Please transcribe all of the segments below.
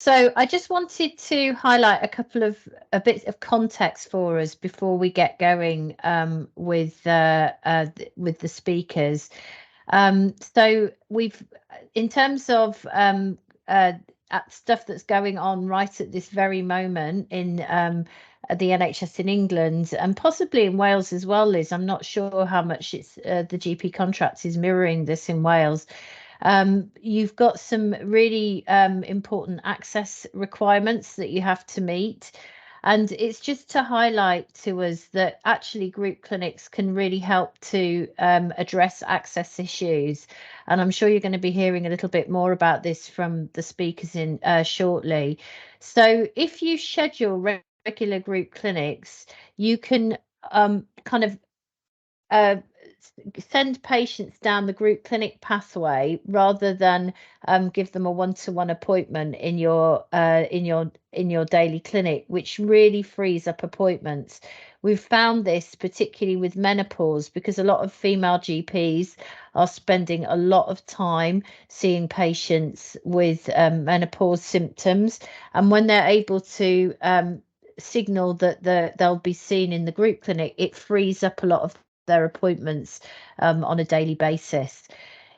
So I just wanted to highlight a bit of context for us before we get going with the speakers. So in terms of stuff that's going on right at this very moment in the NHS in England and possibly in Wales as well, Liz. I'm not sure how much it's the GP contract is mirroring this in Wales. You've got some really important access requirements that you have to meet. And it's just to highlight to us that actually group clinics can really help to address access issues. And I'm sure you're going to be hearing a little bit more about this from the speakers in shortly. So if you schedule regular group clinics, you can kind of send patients down the group clinic pathway rather than give them a one-to-one appointment in your daily clinic, which really frees up appointments. We've found this particularly with menopause because a lot of female GPs are spending a lot of time seeing patients with menopause symptoms, and when they're able to signal that they'll be seen in the group clinic, it frees up a lot of their appointments on a daily basis.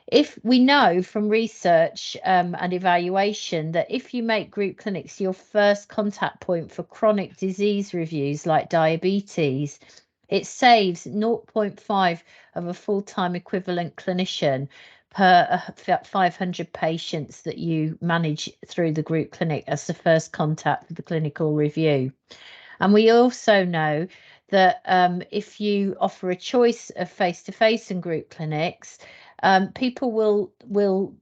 If we know from research and evaluation that if you make group clinics your first contact point for chronic disease reviews like diabetes, it saves 0.5 of a full-time equivalent clinician per 500 patients that you manage through the group clinic as the first contact for the clinical review. And we also know that if you offer a choice of face-to-face and group clinics, people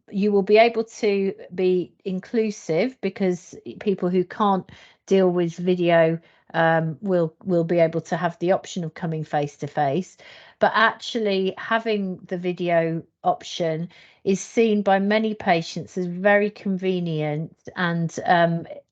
you will be able to be inclusive because people who can't deal with video will be able to have the option of coming face to face. But actually having the video option is seen by many patients as very convenient, and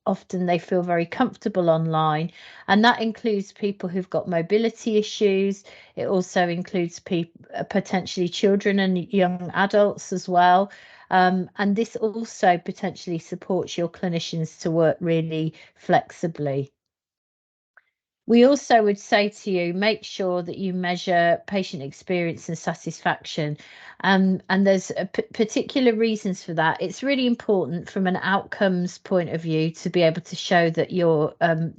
often they feel very comfortable online, and that includes people who've got mobility issues. It also includes potentially children and young adults as well. And this also potentially supports your clinicians to work really flexibly. We also would say to you, make sure that you measure patient experience and satisfaction. And there's particular reasons for that. It's really important from an outcomes point of view to be able to show that you're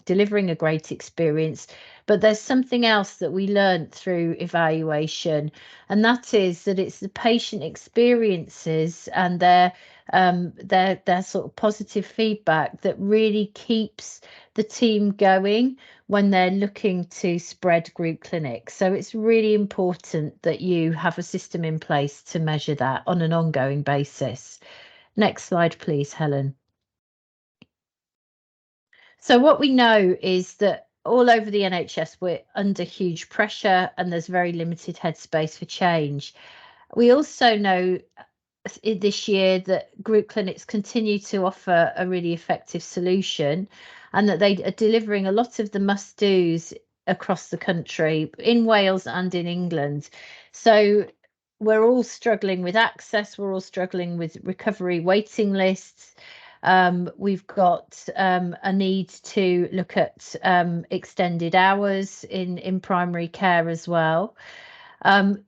delivering a great experience. But there's something else that we learned through evaluation, and that is that it's the patient experiences and their sort of positive feedback that really keeps the team going when they're looking to spread group clinics. So it's really important that you have a system in place to measure that on an ongoing basis. Next slide, please, Helen. So what we know is that all over the NHS, we're under huge pressure and there's very limited headspace for change. We also know this year that group clinics continue to offer a really effective solution, and that they are delivering a lot of the must-dos across the country, in Wales and in England. So we're all struggling with access, we're all struggling with recovery waiting lists. We've got a need to look at extended hours in primary care as well.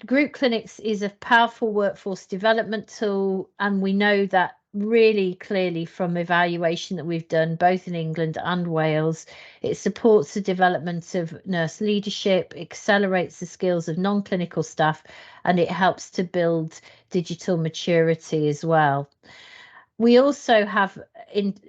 Group clinics is a powerful workforce development tool, and we know that really clearly from evaluation that we've done both in England and Wales. It supports the development of nurse leadership, accelerates the skills of non-clinical staff, and it helps to build digital maturity as well. We also have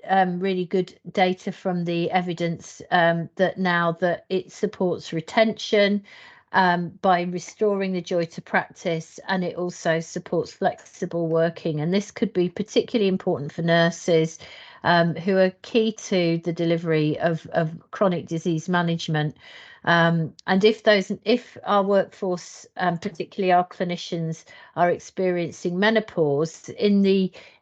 really good data from the evidence that now that it supports retention by restoring the joy to practice, and it also supports flexible working. And this could be particularly important for nurses who are key to the delivery of chronic disease management. And if our workforce, particularly our clinicians, are experiencing menopause in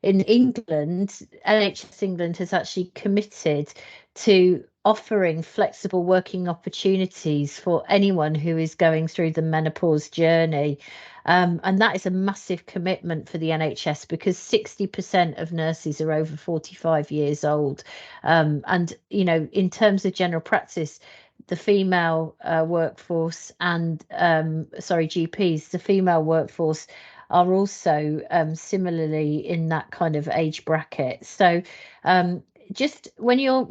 England, NHS England has actually committed to offering flexible working opportunities for anyone who is going through the menopause journey. And that is a massive commitment for the NHS, because 60% of nurses are over 45 years old. And, you know, in terms of general practice, the female workforce and, GPs, the female workforce are also similarly in that kind of age bracket. So just when you're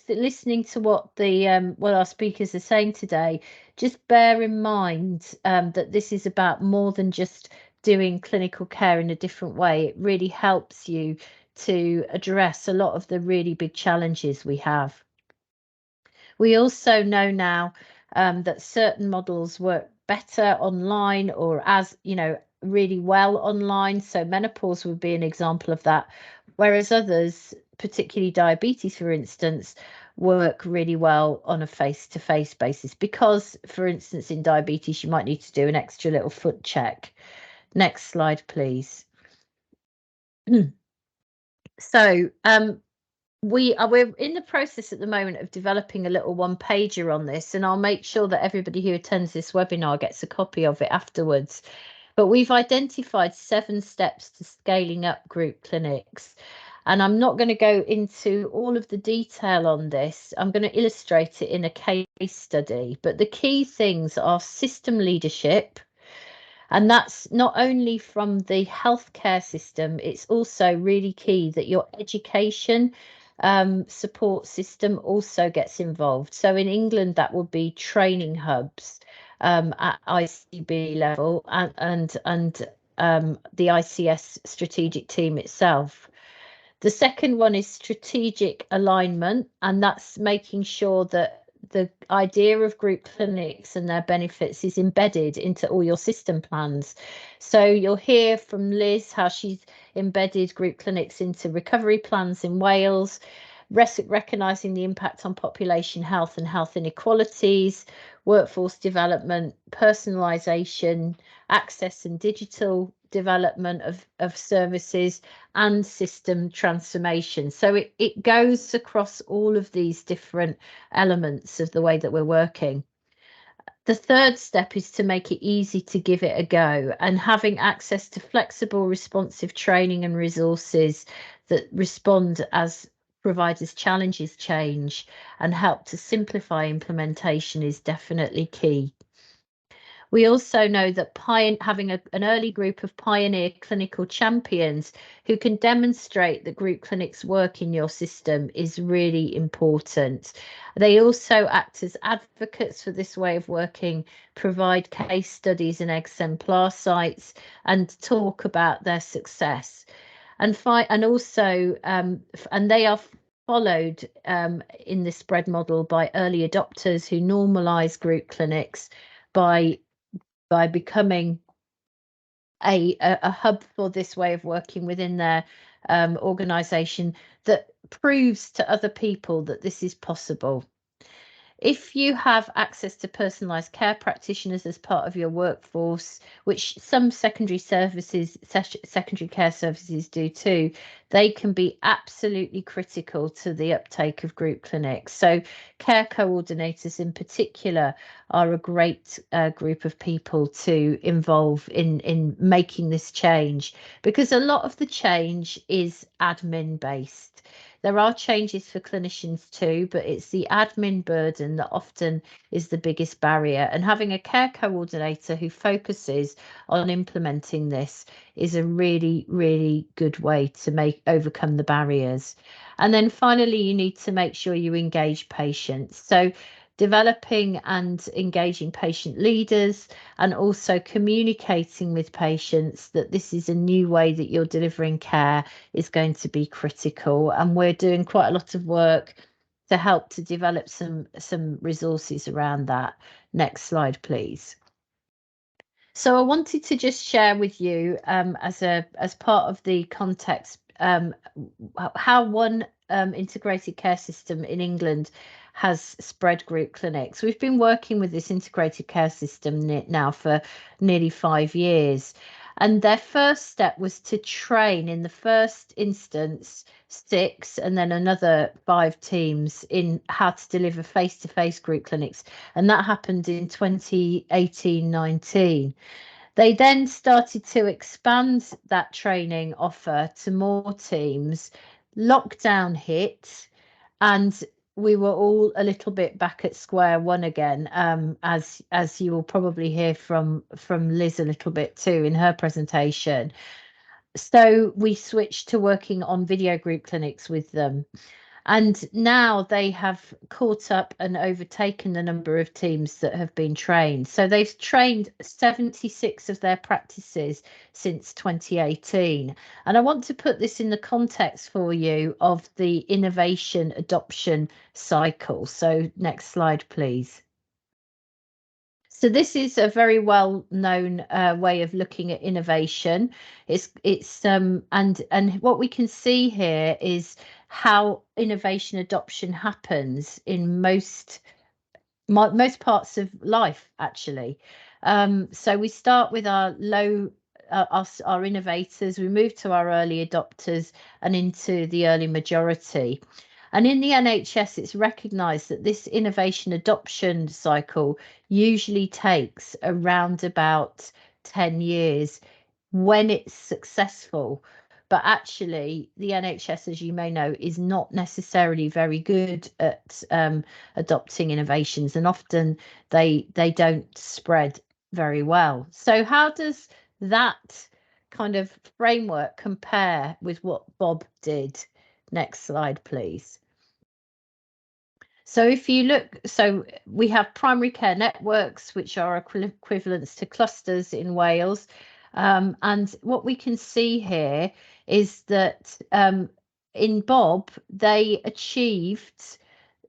listening to what the what our speakers are saying today, just bear in mind that this is about more than just doing clinical care in a different way. It really helps you to address a lot of the really big challenges we have. We also know now that certain models work better online, or, as you know, really well online. So menopause would be an example of that, whereas others, particularly diabetes, for instance, work really well on a face-to-face basis, because, for instance, in diabetes, you might need to do an extra little foot check. Next slide, please. So we're in the process at the moment of developing a little one-pager on this, and I'll make sure that everybody who attends this webinar gets a copy of it afterwards. But we've identified 7 steps to scaling up group clinics. And I'm not going to go into all of the detail on this. I'm going to illustrate it in a case study. But the key things are system leadership. And that's not only from the healthcare system, it's also really key that your education support system also gets involved. So in England, that would be training hubs at ICB level, and the ICS strategic team itself. The second one is strategic alignment, and that's making sure that the idea of group clinics and their benefits is embedded into all your system plans. So you'll hear from Liz how she's embedded group clinics into recovery plans in Wales, recognising the impact on population health and health inequalities, workforce development, personalisation, access and digital development of services, and system transformation. So it goes across all of these different elements of the way that we're working. The third step is to make it easy to give it a go, and having access to flexible, responsive training and resources that respond as providers' challenges change and help to simplify implementation is definitely key. We also know that having an early group of pioneer clinical champions who can demonstrate that group clinics work in your system is really important. They also act as advocates for this way of working, provide case studies and exemplar sites, and talk about their success. And they are followed in the spread model by early adopters who normalise group clinics by becoming a hub for this way of working within their organisation that proves to other people that this is possible. If you have access to personalised care practitioners as part of your workforce, which some secondary care services do too, they can be absolutely critical to the uptake of group clinics. So care coordinators in particular are a great group of people to involve in making this change, because a lot of the change is admin based. There are changes for clinicians too, but it's the admin burden that often is the biggest barrier. And having a care coordinator who focuses on implementing this is a really, really good way to overcome the barriers. And then finally, you need to make sure you engage patients. So developing and engaging patient leaders, and also communicating with patients that this is a new way that you're delivering care is going to be critical. And we're doing quite a lot of work to help to develop some resources around that. Next slide, please. So I wanted to just share with you as part of the context how one integrated care system in England has spread group clinics. We've been working with this integrated care system now for nearly 5 years. And their first step was to train in the first instance 6 and then another 5 teams in how to deliver face-to-face group clinics. And that happened in 2018-19. They then started to expand that training offer to more teams. Lockdown hit, and we were all a little bit back at square one again, as you will probably hear from Liz a little bit too in her presentation. So we switched to working on video group clinics with them. And now they have caught up and overtaken the number of teams that have been trained. So they've trained 76 of their practices since 2018. And I want to put this in the context for you of the innovation adoption cycle. So next slide, please. So this is a very well known way of looking at innovation. And what we can see here is how innovation adoption happens in most parts of life, actually. So we start with our our innovators, we move to our early adopters and into the early majority. And in the NHS, it's recognised that this innovation adoption cycle usually takes around about 10 years when it's successful. But actually, the NHS, as you may know, is not necessarily very good at adopting innovations, and often they don't spread very well. So how does that kind of framework compare with what Bob did? Next slide, please. So if you look, so we have primary care networks, which are equivalents to clusters in Wales. And what we can see here is that in Bob, they achieved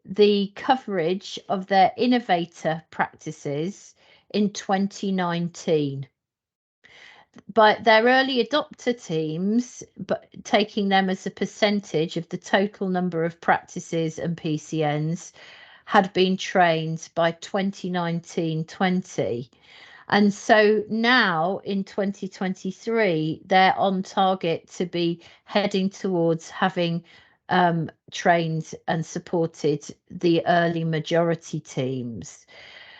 the coverage of their innovator practices in 2019. But their early adopter teams, but taking them as a percentage of the total number of practices and PCNs, had been trained by 2019-20. And so now in 2023, they're on target to be heading towards having trained and supported the early majority teams.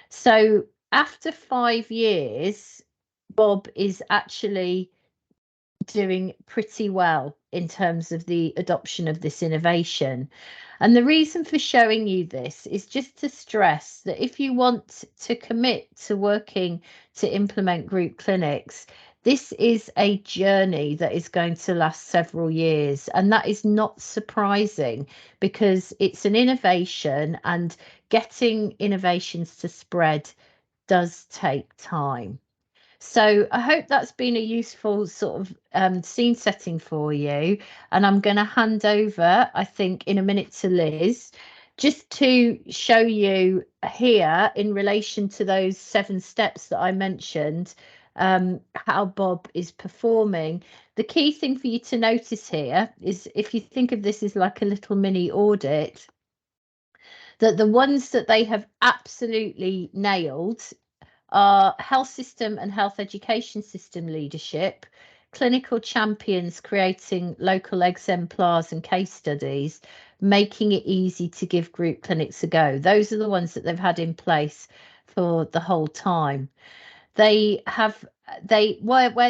So after 5 years, Bob is actually doing pretty well in terms of the adoption of this innovation. And the reason for showing you this is just to stress that if you want to commit to working to implement group clinics, this is a journey that is going to last several years. And that is not surprising because it's an innovation, and getting innovations to spread does take time. So I hope that's been a useful sort of scene setting for you. And I'm going to hand over, I think, in a minute to Liz, just to show you here in relation to those 7 steps that I mentioned, how Bob is performing. The key thing for you to notice here is, if you think of this as like a little mini audit, that the ones that they have absolutely nailed are health system and health education system leadership, clinical champions creating local exemplars and case studies, making it easy to give group clinics a go. Those are the ones that they've had in place for the whole time. Where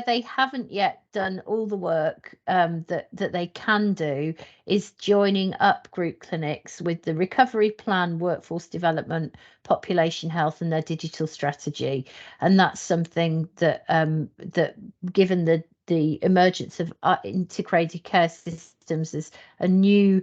they haven't yet done all the work that they can do is joining up group clinics with the recovery plan, workforce development, population health, and their digital strategy. And that's something that that given the emergence of integrated care systems as a new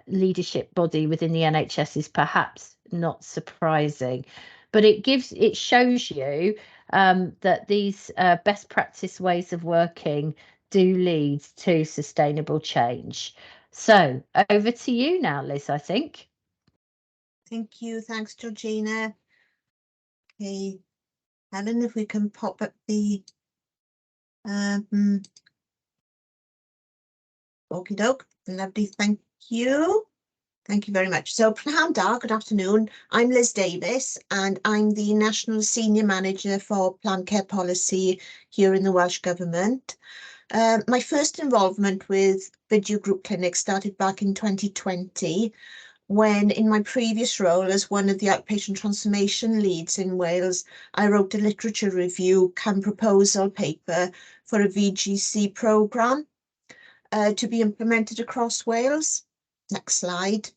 leadership body within the NHS is perhaps not surprising. But it shows you that these best practice ways of working do lead to sustainable change. So over to you now, Liz, I think. Thank you. Thanks, Georgina. Okay, Helen, if we can pop up the okie doke. Lovely, thank you. Thank you very much. So, Prynhawn Da, good afternoon. I'm Liz Davis, and I'm the National Senior Manager for Plan Care Policy here in the Welsh Government. My first involvement with video group clinics started back in 2020, when in my previous role as one of the outpatient transformation leads in Wales, I wrote a literature review cum proposal paper for a VGC programme to be implemented across Wales. Next slide.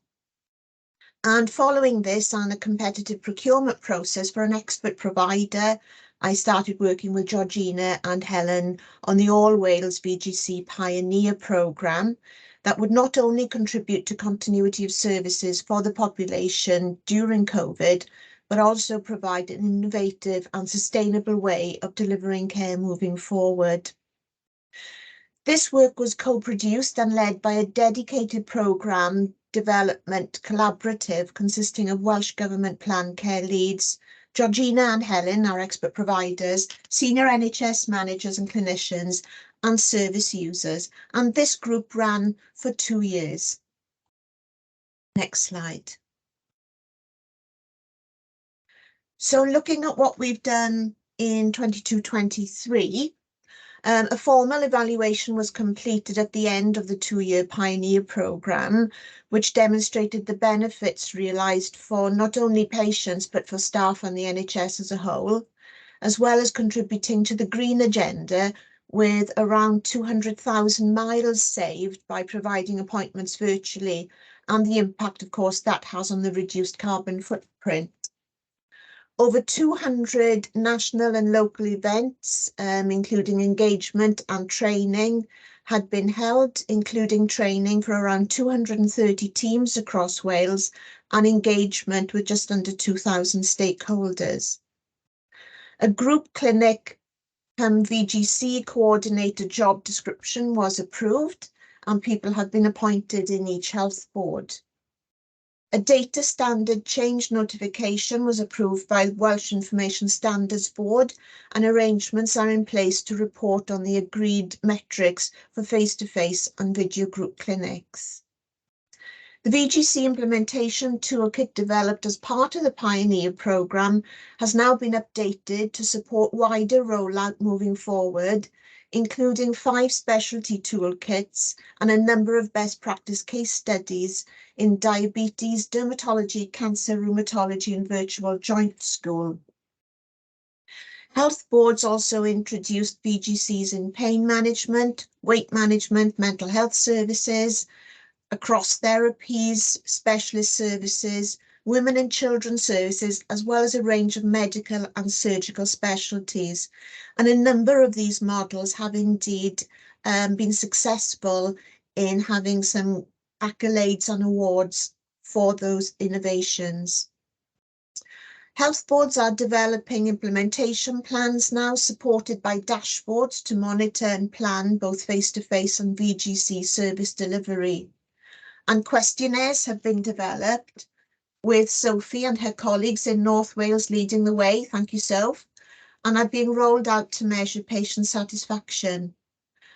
And following this and a competitive procurement process for an expert provider, I started working with Georgina and Helen on the All Wales VGC Pioneer programme that would not only contribute to continuity of services for the population during COVID, but also provide an innovative and sustainable way of delivering care moving forward. This work was co-produced and led by a dedicated programme development collaborative consisting of Welsh Government Plan Care leads, Georgina and Helen, our expert providers, senior NHS managers and clinicians, and service users. And this group ran for 2 years. Next slide. So looking at what we've done in 22-23, a formal evaluation was completed at the end of the 2-year Pioneer programme, which demonstrated the benefits realised for not only patients, but for staff and the NHS as a whole, as well as contributing to the green agenda with around 200,000 miles saved by providing appointments virtually, and the impact, of course, that has on the reduced carbon footprint. Over 200 national and local events, including engagement and training, had been held, including training for around 230 teams across Wales and engagement with just under 2,000 stakeholders. A group clinic VGC coordinator job description was approved, and people have been appointed in each health board. A data standard change notification was approved by the Welsh Information Standards Board, and arrangements are in place to report on the agreed metrics for face-to-face and video group clinics. The VGC implementation toolkit developed as part of the Pioneer programme has now been updated to support wider rollout moving forward, including 5 specialty toolkits and a number of best practice case studies in diabetes, dermatology, cancer, rheumatology, and virtual joint school. Health boards also introduced VGCs in pain management, weight management, mental health services, across therapies, specialist services, women and children services, as well as a range of medical and surgical specialties. And a number of these models have indeed been successful in having some accolades and awards for those innovations. Health boards are developing implementation plans now, supported by dashboards to monitor and plan both face-to-face and VGC service delivery. And questionnaires have been developed, with Sophie and her colleagues in North Wales leading the way, thank you Soph, and are being rolled out to measure patient satisfaction.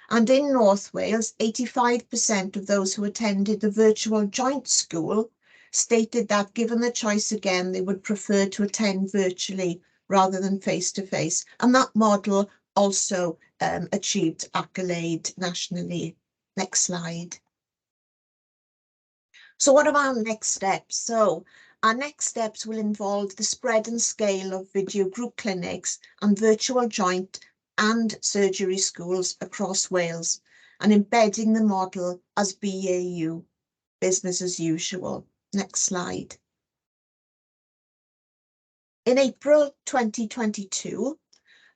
And in North Wales, 85% of those who attended the virtual joint school stated that, given the choice again, they would prefer to attend virtually rather than face-to-face. And that model also achieved accolade nationally. Next slide. So what are our next steps? So our next steps will involve the spread and scale of video group clinics and virtual joint and surgery schools across Wales, and embedding the model as BAU, business as usual. Next slide. In April 2022,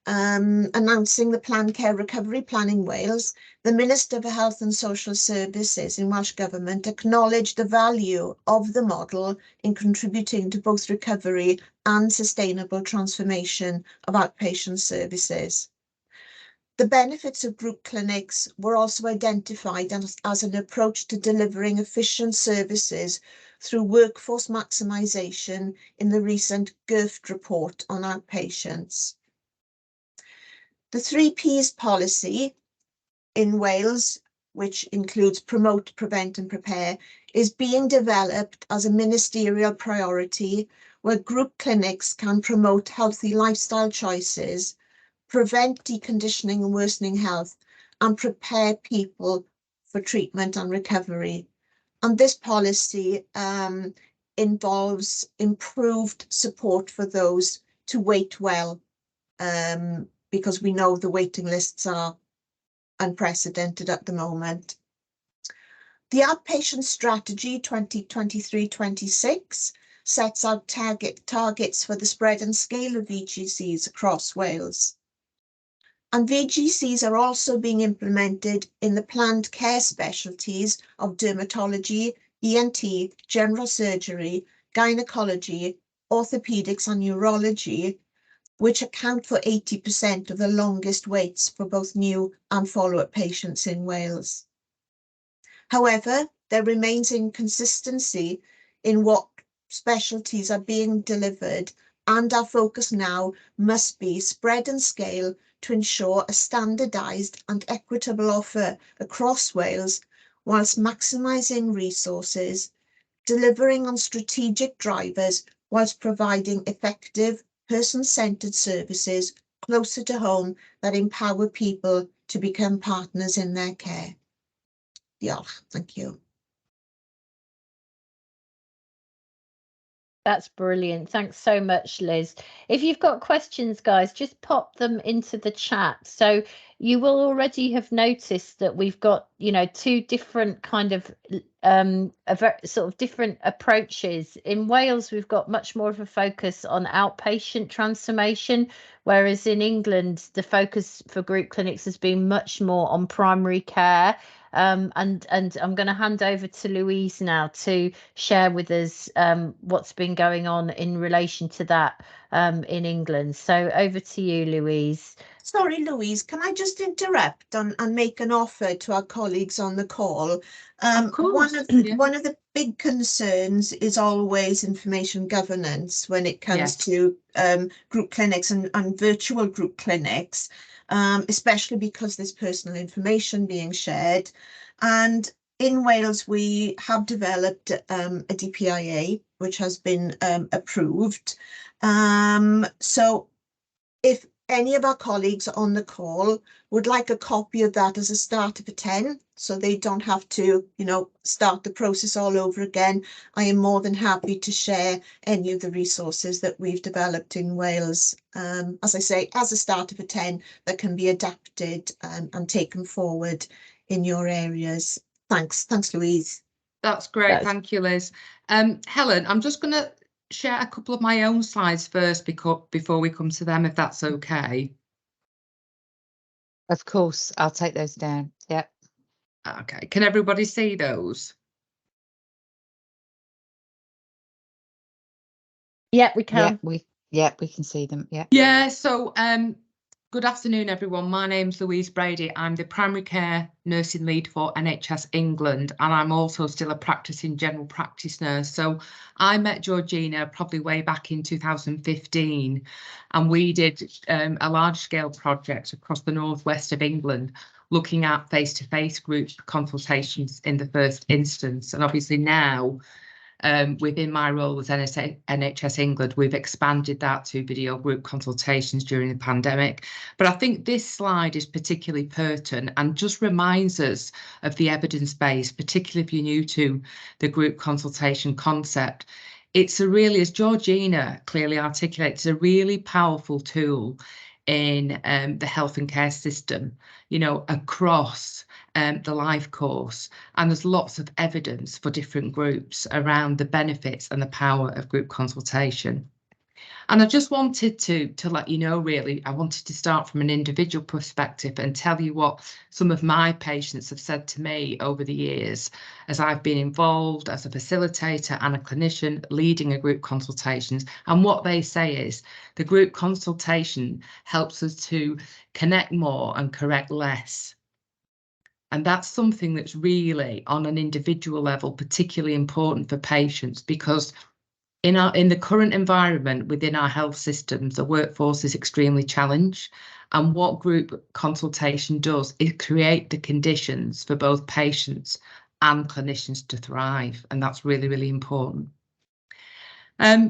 announcing the Plan Care Recovery Plan in Wales, the Minister for Health and Social Services in Welsh Government acknowledged the value of the model in contributing to both recovery and sustainable transformation of outpatient services. The benefits of group clinics were also identified as an approach to delivering efficient services through workforce maximisation in the recent GIRFT report on outpatients. The 3 Ps policy in Wales which includes promote, prevent and prepare, is being developed as a ministerial priority where group clinics can promote healthy lifestyle choices, prevent deconditioning and worsening health, and prepare people for treatment and recovery. And this policy involves improved support for those to wait well, because we know the waiting lists are unprecedented at the moment. The outpatient strategy 2023-26 sets out targets for the spread and scale of VGCs across Wales. And VGCs are also being implemented in the planned care specialties of dermatology, ENT, general surgery, gynecology, orthopedics and neurology, which account for 80% of the longest waits for both new and follow-up patients in Wales. However, there remains inconsistency in what specialties are being delivered, and our focus now must be spread and scale to ensure a standardised and equitable offer across Wales, whilst maximising resources, delivering on strategic drivers, whilst providing effective, person-centred services closer to home that empower people to become partners in their care. Diolch. Thank you. That's brilliant. Thanks so much, Liz. If you've got questions, guys, just pop them into the chat. So you will already have noticed that we've got, you know, two different kind of sort of different approaches. In Wales, we've got much more of a focus on outpatient transformation, whereas in England, the focus for group clinics has been much more on primary care. And I'm going to hand over to Louise now to share with us what's been going on in relation to that in England. So over to you, Louise. Sorry, Louise, can I just interrupt and make an offer to our colleagues on the call? Of course, one of the big concerns is always information governance when it comes to group clinics and virtual group clinics, especially because there's personal information being shared. And in Wales, we have developed a DPIA, which has been approved. So if any of our colleagues on the call would like a copy of that as a starter for 10, so they don't have to, you know, start the process all over again, I am more than happy to share any of the resources that we've developed in Wales, as I say, as a starter for 10 that can be adapted and taken forward in your areas. Thanks, Louise. That's great. Thank you, Liz. Helen, I'm just going to share a couple of my own slides first before we come to them, if that's okay. Of course, I'll take those down. Yep. Okay, can everybody see those? Yeah, we can. Yeah, we can see them. Yeah. Yeah, so good afternoon, everyone. My name's Louise Brady. I'm the primary care nursing lead for NHS England, and I'm also still a practicing general practice nurse. So I met Georgina probably way back in 2015, and we did a large-scale project across the northwest of England, looking at face-to-face group consultations in the first instance. And obviously now, within my role as NHS England, we've expanded that to video group consultations during the pandemic. But I think this slide is particularly pertinent and just reminds us of the evidence base, particularly if you're new to the group consultation concept. It's a really, as Georgina clearly articulates, a really powerful tool in the health and care system, you know, across the life course, and there's lots of evidence for different groups around the benefits and the power of group consultation. And I just wanted to let you know, really, I wanted to start from an individual perspective and tell you what some of my patients have said to me over the years as I've been involved as a facilitator and a clinician leading a group consultations. And what they say is the group consultation helps us to connect more and correct less. And that's something that's really on an individual level particularly important for patients, because in the current environment within our health systems, the workforce is extremely challenged. And what group consultation does is create the conditions for both patients and clinicians to thrive. And that's really, really important.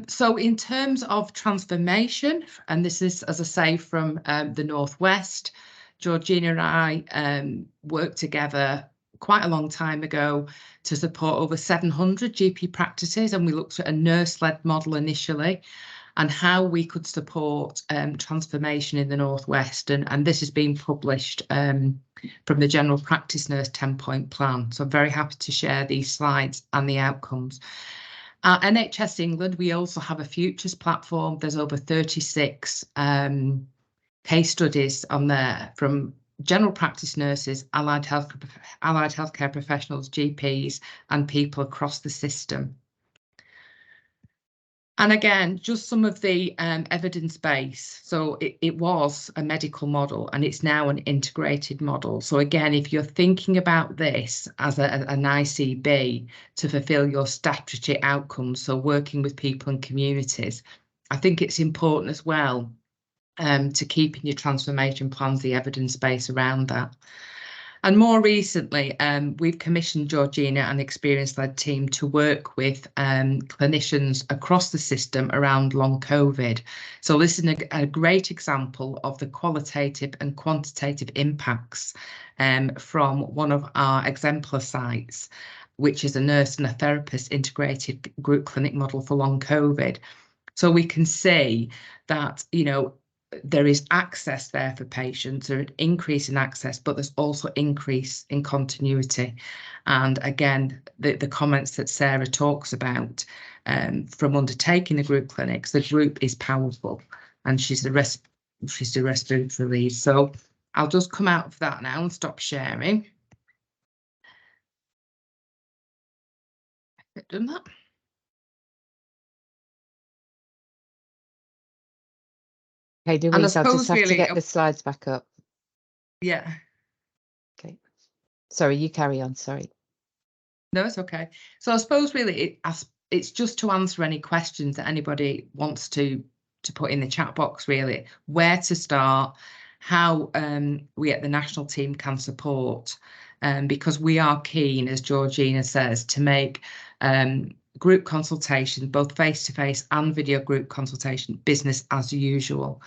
So in terms of transformation, and this is, as I say, from the Northwest, Georgina and I worked together quite a long time ago to support over 700 GP practices, and we looked at a nurse-led model initially and how we could support transformation in the Northwest, and this has been published from the General Practice Nurse 10-point plan. So I'm very happy to share these slides and the outcomes. At NHS England, we also have a Futures platform. There's over 36 case studies on there from general practice nurses, allied healthcare professionals, GPs, and people across the system. And again, just some of the evidence base. So it was a medical model and it's now an integrated model. So again, if you're thinking about this as an ICB to fulfill your statutory outcomes, so working with people and communities, I think it's important as well to keep in your transformation plans the evidence base around that. And more recently, we've commissioned Georgina and experience-led team to work with clinicians across the system around long COVID. So this is a great example of the qualitative and quantitative impacts from one of our exemplar sites, which is a nurse and a therapist integrated group clinic model for long COVID. So we can see that, you know, there is access there for patients, there's an increase in access, but there's also increase in continuity. And again, the comments that Sarah talks about from undertaking the group clinics, the group is powerful, and she's the respiratory lead. So I'll just come out of that now and stop sharing. I've done that. Okay, Louise, I'll just have to get the slides back up. Yeah. Okay. Sorry, you carry on, sorry. No, it's okay. So I suppose really it's just to answer any questions that anybody wants to put in the chat box, really. Where to start, how we at the national team can support, because we are keen, as Georgina says, to make group consultation, both face-to-face and video group consultation, business as usual.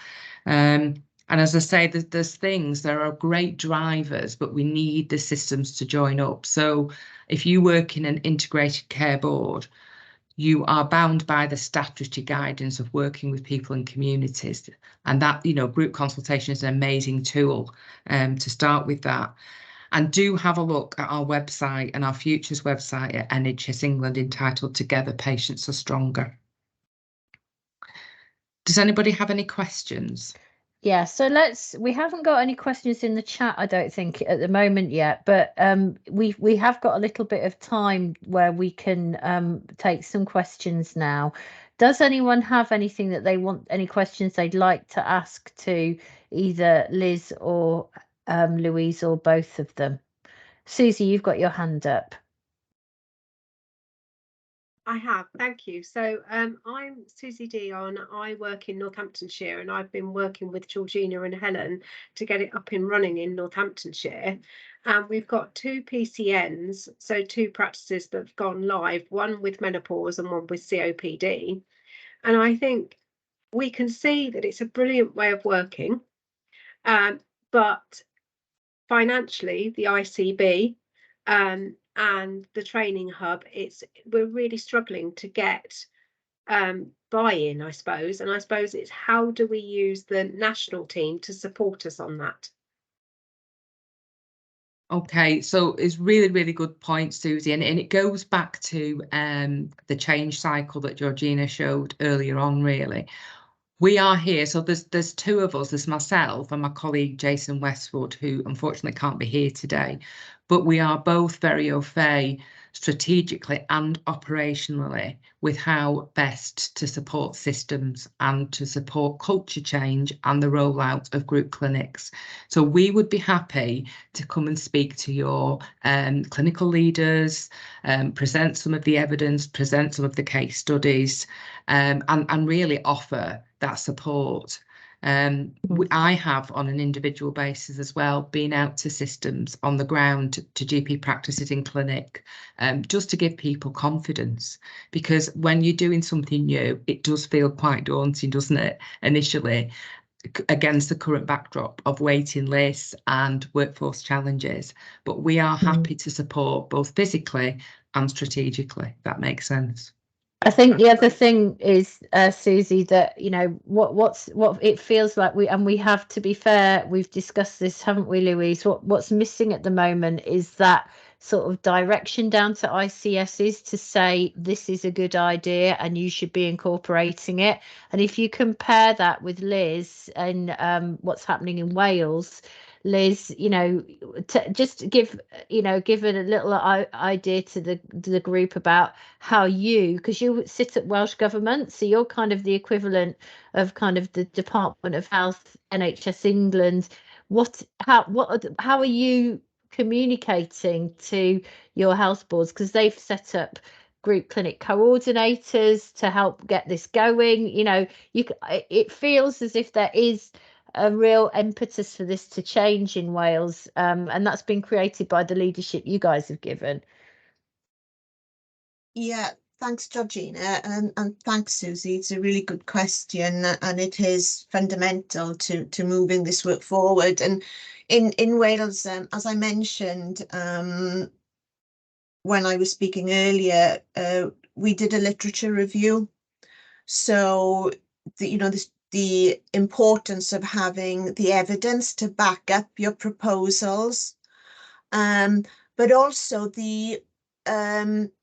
And as I say, there are great drivers, but we need the systems to join up. So if you work in an integrated care board, you are bound by the statutory guidance of working with people and communities. And that, you know, group consultation is an amazing tool to start with that. And do have a look at our website and our Futures website at NHS England entitled Together Patients Are Stronger. Does anybody have any questions? Yeah, so we haven't got any questions in the chat, I don't think, at the moment yet, but we have got a little bit of time where we can take some questions now. Does anyone have anything that they want, any questions they'd like to ask to either Liz or Louise, or both of them? Susie, you've got your hand up. I have, thank you. So I'm Susie Dion. I work in Northamptonshire, and I've been working with Georgina and Helen to get it up and running in Northamptonshire. And we've got 2 PCNs, so 2 practices that have gone live, one with menopause and one with COPD. And I think we can see that it's a brilliant way of working, but financially, the ICB and the training hub, we're really struggling to get buy-in, I suppose. And I suppose it's how do we use the national team to support us on that? Okay, so it's really, really good point, Susie, and it goes back to the change cycle that Georgina showed earlier on, really. We are here, so there's 2 of us, there's myself and my colleague Jason Westwood, who unfortunately can't be here today, but we are both very au fait strategically and operationally with how best to support systems and to support culture change and the rollout of group clinics. So we would be happy to come and speak to your clinical leaders, present some of the evidence, present some of the case studies, and really offer that support. I have, on an individual basis as well, been out to systems on the ground, to GP practices in clinic, just to give people confidence, because when you're doing something new, it does feel quite daunting, doesn't it, initially, against the current backdrop of waiting lists and workforce challenges. But we are happy to support both physically and strategically, if that makes sense. I think the other thing is, Susie, that, you know, what it feels like we have to be fair, we've discussed this, haven't we, Louise? What's missing at the moment is that sort of direction down to ICSs to say this is a good idea and you should be incorporating it. And if you compare that with Liz and what's happening in Wales, Liz, you know, just give it a little idea to the group about how you, because you sit at Welsh Government, so you're kind of the equivalent of kind of the Department of Health, NHS England. How are you communicating to your health boards, because they've set up group clinic coordinators to help get this going? You know, it feels as if there is a real impetus for this to change in Wales, and that's been created by the leadership you guys have given. Yeah, thanks, Georgina, and thanks, Susie. It's a really good question, and it is fundamental to moving this work forward. And in Wales, as I mentioned when I was speaking earlier, we did a literature review. So the importance of having the evidence to back up your proposals, but also the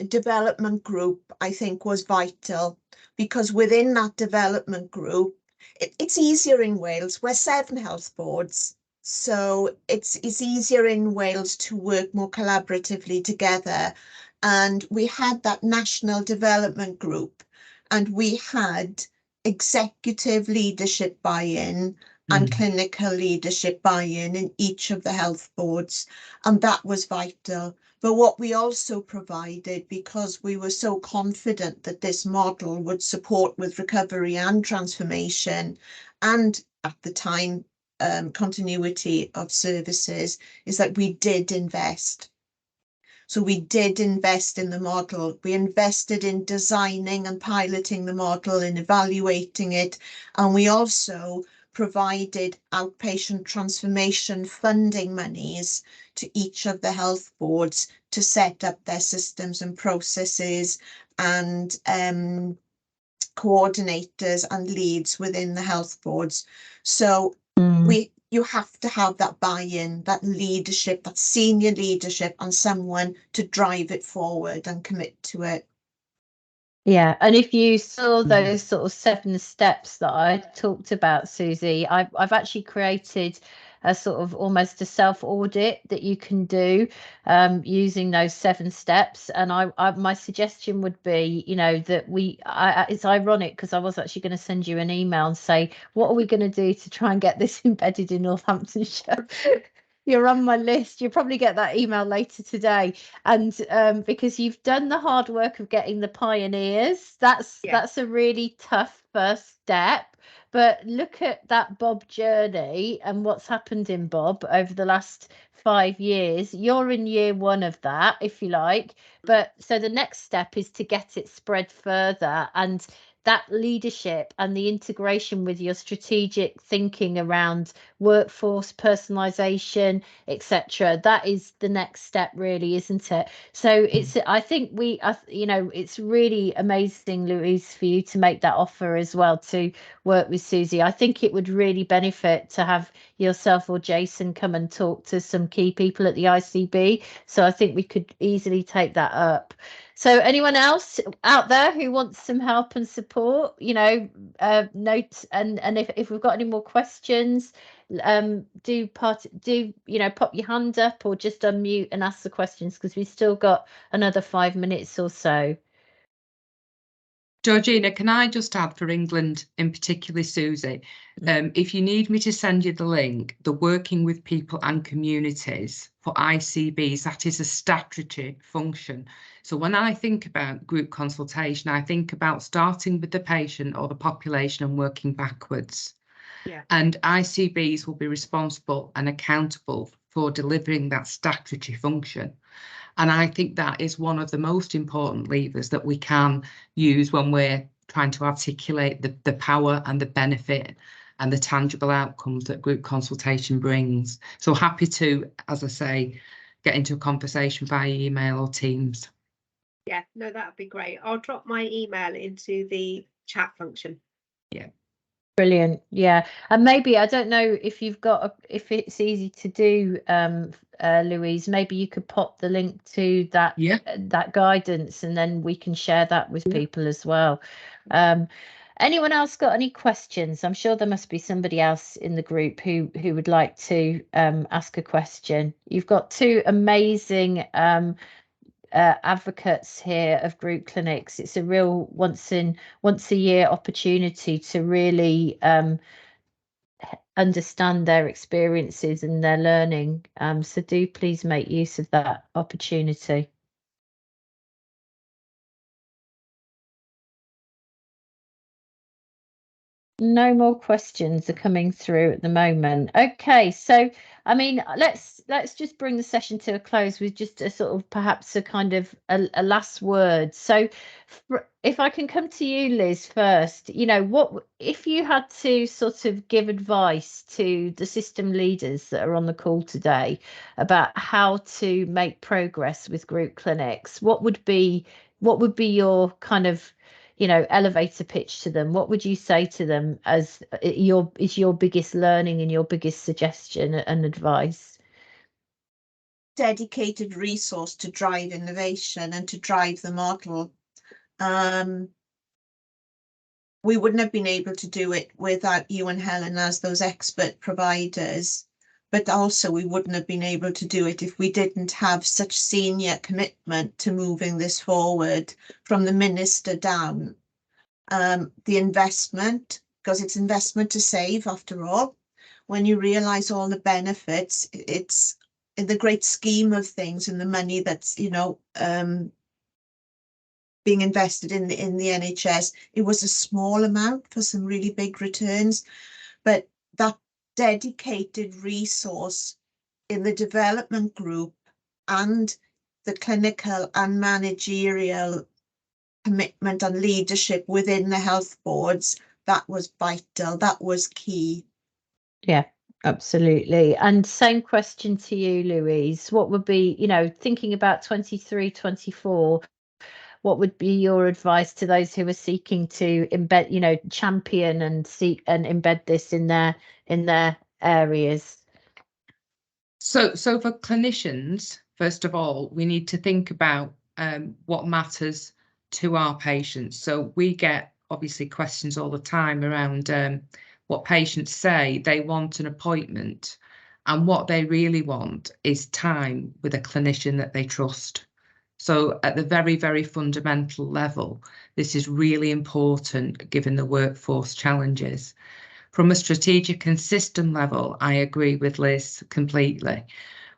development group, I think, was vital, because within that development group, it's easier in Wales. We're 7 health boards, so it's easier in Wales to work more collaboratively together. And we had that national development group, and we had executive leadership buy-in and clinical leadership buy-in in each of the health boards, and that was vital. But what we also provided, because we were so confident that this model would support with recovery and transformation, and at the time continuity of services, is that we did invest. So we did invest in the model. We invested in designing and piloting the model and evaluating it. And we also provided outpatient transformation funding monies to each of the health boards to set up their systems and processes and coordinators and leads within the health boards. So you have to have that buy-in, that leadership, that senior leadership, and someone to drive it forward and commit to it. Yeah, and if you saw those sort of 7 steps that I talked about, Susie, I've actually created a sort of almost a self-audit that you can do using those 7 steps. And my suggestion would be, you know, that it's ironic because I was actually going to send you an email and say, what are we going to do to try and get this embedded in Northamptonshire? You're on my list. You'll probably get that email later today. And because you've done the hard work of getting the pioneers, that's a really tough first step. But look at that Bob journey and what's happened in Bob over the last 5 years. You're in year 1 of that, if you like. But so the next step is to get it spread further, and that leadership and the integration with your strategic thinking around workforce personalization, etc. That is the next step, really, isn't it? So I think it's really amazing, Louise, for you to make that offer as well to work with Susie. I think it would really benefit to have yourself or Jason come and talk to some key people at the ICB. So I think we could easily take that up. So anyone else out there who wants some help and support, you know, note, and if we've got any more questions, do you know, pop your hand up or just unmute and ask the questions, because we've still got another 5 minutes or so. Georgina, can I just add for England in particular, Susie, if you need me to send you the link, the Working with People and Communities for ICBs, that is a statutory function. So when I think about group consultation, I think about starting with the patient or the population and working backwards. Yeah. And ICBs will be responsible and accountable for delivering that statutory function. And I think that is one of the most important levers that we can use when we're trying to articulate the power and the benefit and the tangible outcomes that group consultation brings. So happy to, as I say, get into a conversation via email or Teams. Yeah, no, that'd be great. I'll drop my email into the chat function. Yeah. Brilliant. Yeah, and maybe, I don't know if you've got if it's easy to do, Louise, maybe you could pop the link to that, that guidance, and then we can share that with people as well. Anyone else got any questions? I'm sure there must be somebody else in the group who would like to ask a question. You've got two amazing advocates here of group clinics. It's a real once a year opportunity to really understand their experiences and their learning. So do please make use of that opportunity. No more questions are coming through at the moment. Okay, so I mean, let's just bring the session to a close with just a sort of perhaps a kind of a last word. So if I can come to you, Liz, first, you know, what if you had to sort of give advice to the system leaders that are on the call today about how to make progress with group clinics, what would be your kind of, you know, elevator pitch to them? What would you say to them as your biggest learning and your biggest suggestion and advice? Dedicated resource to drive innovation and to drive the model. We wouldn't have been able to do it without you and Helen as those expert providers, but also we wouldn't have been able to do it if we didn't have such senior commitment to moving this forward from the minister down. The investment, because it's investment to save after all, when you realise all the benefits, it's in the great scheme of things and the money that's, you know, being invested in the NHS, it was a small amount for some really big returns, but that dedicated resource in the development group and the clinical and managerial commitment and leadership within the health boards, that was vital, that was key. Yeah, absolutely. And same question to you, Louise. What would be, you know, thinking about 23, 24, what would be your advice to those who are seeking to embed, you know, champion and seek and embed this in their areas? So for clinicians, first of all, we need to think about what matters to our patients. So we get obviously questions all the time around what patients say they want an appointment, and what they really want is time with a clinician that they trust. So at the very, very fundamental level, this is really important given the workforce challenges. From a strategic and system level, I agree with Liz completely.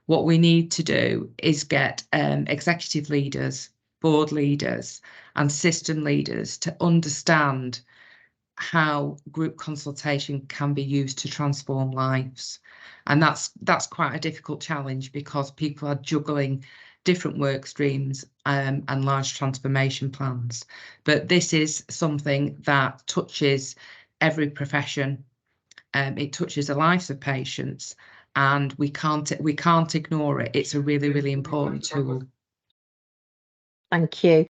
What we need to do is get executive leaders, board leaders, and system leaders to understand how group consultation can be used to transform lives. And that's quite a difficult challenge because people are juggling different work streams and large transformation plans. But this is something that touches every profession. It touches the lives of patients, and we can't ignore it. It's a really, really important tool. Thank you.